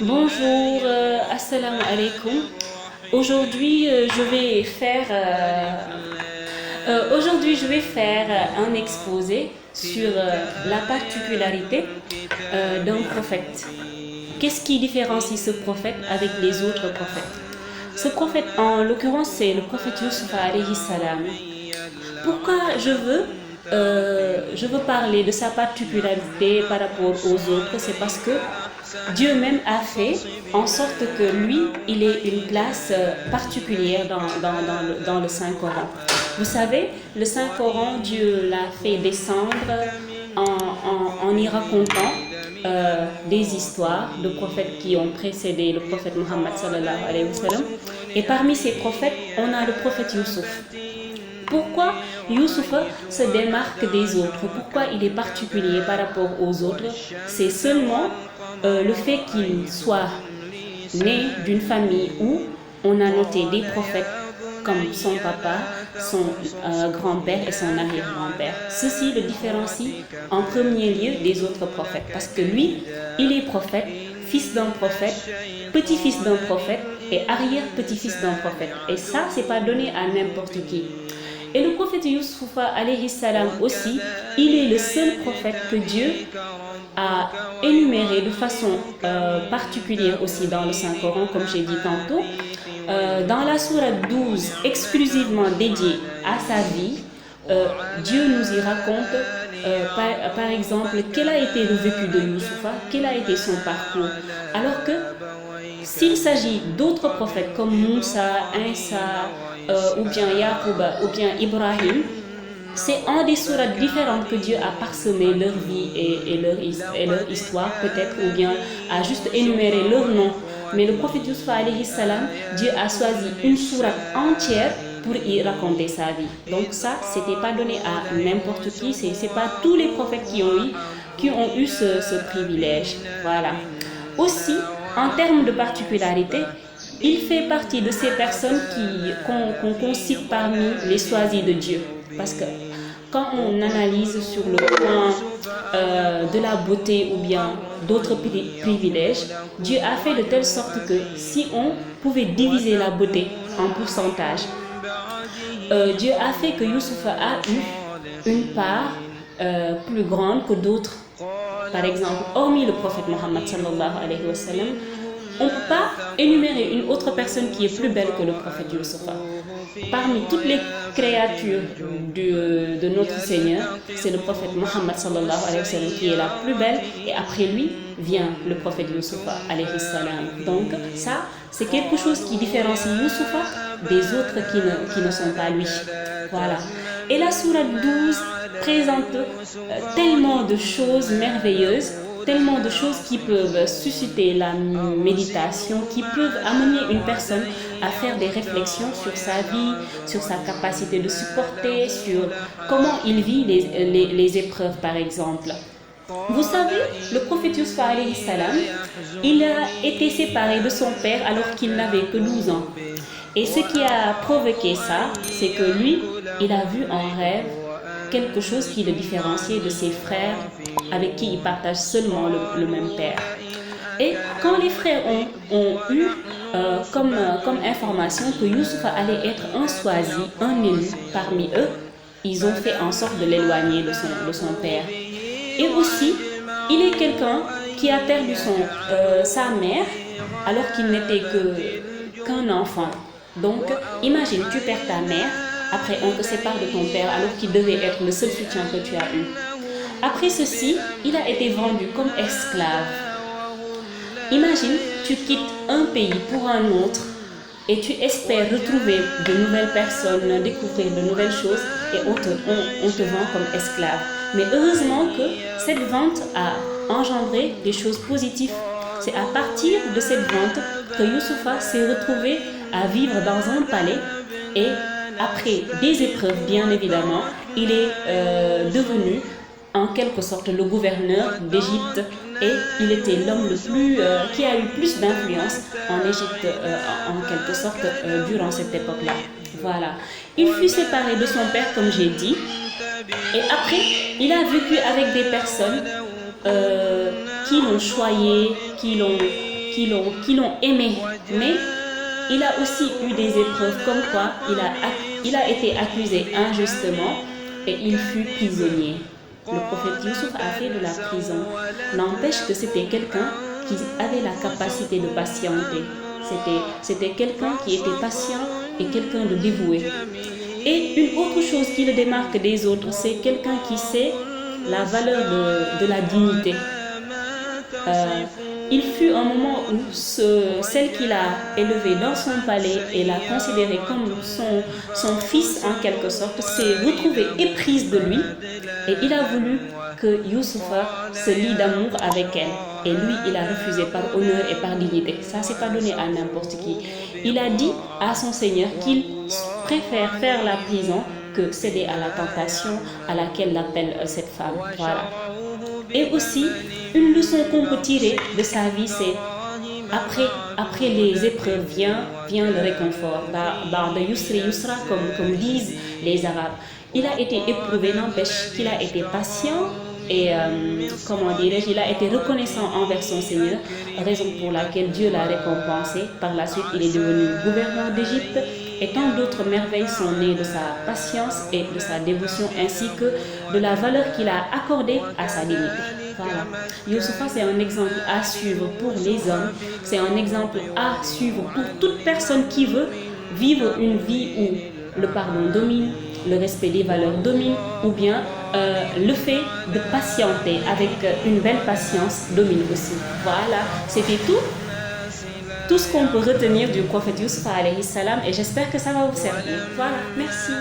Bonjour, assalamu alaikum. Aujourd'hui, je vais faire un exposé sur la particularité d'un prophète. Qu'est-ce qui différencie ce prophète avec les autres prophètes? Ce prophète, en l'occurrence, c'est le prophète Yusuf alayhi salam. Pourquoi je veux parler de sa particularité par rapport aux autres? C'est parce que Dieu même a fait en sorte que lui, il ait une place particulière dans le Saint-Coran. Vous savez, le Saint-Coran, Dieu l'a fait descendre en y racontant des histoires de prophètes qui ont précédé le prophète Mohammed sallallahu alayhi wa sallam. Et parmi ces prophètes, on a le prophète Youssouf. Pourquoi Youssouf se démarque des autres? Pourquoi il est particulier par rapport aux autres? C'est seulement le fait qu'il soit né d'une famille où on a noté des prophètes comme son papa, son grand-père et son arrière-grand-père. Ceci le différencie en premier lieu des autres prophètes parce que lui, il est prophète, fils d'un prophète, petit-fils d'un prophète et arrière-petit-fils d'un prophète. Et ça, c'est pas donné à n'importe qui. Et le prophète Yusuf alayhi salam aussi, il est le seul prophète que Dieu a énuméré de façon particulière aussi dans le Saint-Coran, comme j'ai dit tantôt. Dans la sourate 12, exclusivement dédiée à sa vie, Dieu nous y raconte par exemple quel a été le vécu de Youssouf, quel a été son parcours. Alors que s'il s'agit d'autres prophètes comme Moussa, Isa, ou bien Yaqub, ou bien Ibrahim, c'est en des sourates différentes que Dieu a parsemé leur vie et leur histoire peut-être, ou bien a juste énuméré leur nom. Mais le prophète Yusuf alayhi salam, Dieu a choisi une sourate entière pour y raconter sa vie. Donc ça, c'était pas donné à n'importe qui, c'est pas tous les prophètes qui ont eu ce privilège. Voilà. Aussi, en termes de particularité, il fait partie de ces personnes qu'on cite parmi les choisis de Dieu. Parce que quand on analyse sur le point de la beauté ou bien d'autres privilèges, Dieu a fait de telle sorte que si on pouvait diviser la beauté en pourcentage, Dieu a fait que Youssouf a eu une part plus grande que d'autres. Par exemple, hormis le prophète Mohammed sallallahu alayhi wa sallam, on ne peut pas énumérer une autre personne qui est plus belle que le prophète Youssouf. Parmi toutes les créatures de notre Seigneur, c'est le prophète Mohammed sallallahu alayhi wa sallam qui est la plus belle et après lui vient le prophète Youssouf alayhi salam. Donc ça, c'est quelque chose qui différencie Youssouf des autres qui ne sont pas lui. Voilà. Et la sourate 12 présente tellement de choses merveilleuses, tellement de choses qui peuvent susciter la méditation, qui peuvent amener une personne à faire des réflexions sur sa vie, sur sa capacité de supporter, sur comment il vit les épreuves par exemple. Vous savez, le prophète Yusuf alayhi salam, il a été séparé de son père alors qu'il n'avait que 12 ans. Et ce qui a provoqué ça, c'est que lui, il a vu en rêve quelque chose qui le différenciait de ses frères avec qui il partage seulement le même père. Et quand les frères ont eu comme information que Youssouf allait être un choisi, un élu parmi eux, ils ont fait en sorte de l'éloigner de son père. Et aussi, il est quelqu'un qui a perdu sa mère alors qu'il n'était qu'un enfant. Donc, imagine, tu perds ta mère, après on te sépare de ton père alors qu'il devait être le seul soutien que tu as eu. Après ceci, il a été vendu comme esclave. Imagine, tu quittes un pays pour un autre et tu espères retrouver de nouvelles personnes, découvrir de nouvelles choses et on te vend comme esclave. Mais heureusement que cette vente a engendré des choses positives. C'est à partir de cette vente que Youssouf s'est retrouvé à vivre dans un palais et après des épreuves bien évidemment, il est devenu en quelque sorte le gouverneur d'Égypte et il était l'homme qui a eu plus d'influence en Égypte en quelque sorte durant cette époque-là. Voilà. Il fut séparé de son père comme j'ai dit et après il a vécu avec des personnes qui l'ont choyé, qui l'ont aimé. Mais il a aussi eu des épreuves comme quoi il a été accusé injustement et il fut prisonnier. Le prophète Youssouf a fait de la prison. N'empêche que c'était quelqu'un qui avait la capacité de patienter. C'était quelqu'un qui était patient et quelqu'un de dévoué. Et une autre chose qui le démarque des autres, c'est quelqu'un qui sait la valeur de la dignité. Il fut un moment où celle qu'il a élevée dans son palais et l'a considérée comme son fils en quelque sorte, s'est retrouvée éprise de lui et il a voulu que Youssoufa se lie d'amour avec elle. Et lui, il a refusé par honneur et par dignité. Ça, c'est pas donné à n'importe qui. Il a dit à son Seigneur qu'il préfère faire la prison que céder à la tentation à laquelle l'appelle cette femme. Voilà. Et aussi, une leçon qu'on peut tirer de sa vie, c'est après les épreuves vient le réconfort. De yusri yusra, comme disent les Arabes. Il a été éprouvé, n'empêche qu'il a été patient et, comment dirais-je, il a été reconnaissant envers son Seigneur, raison pour laquelle Dieu l'a récompensé. Par la suite, il est devenu gouverneur d'Égypte et tant d'autres merveilles sont nées de sa patience et de sa dévotion ainsi que de la valeur qu'il a accordée à sa dignité. Voilà. Youssoufa, c'est un exemple à suivre pour les hommes, c'est un exemple à suivre pour toute personne qui veut vivre une vie où le pardon domine, le respect des valeurs domine, ou bien le fait de patienter avec une belle patience domine aussi. Voilà, c'était tout ce qu'on peut retenir du prophète Youssouf alayhi salam et j'espère que ça va vous servir. Voilà, merci.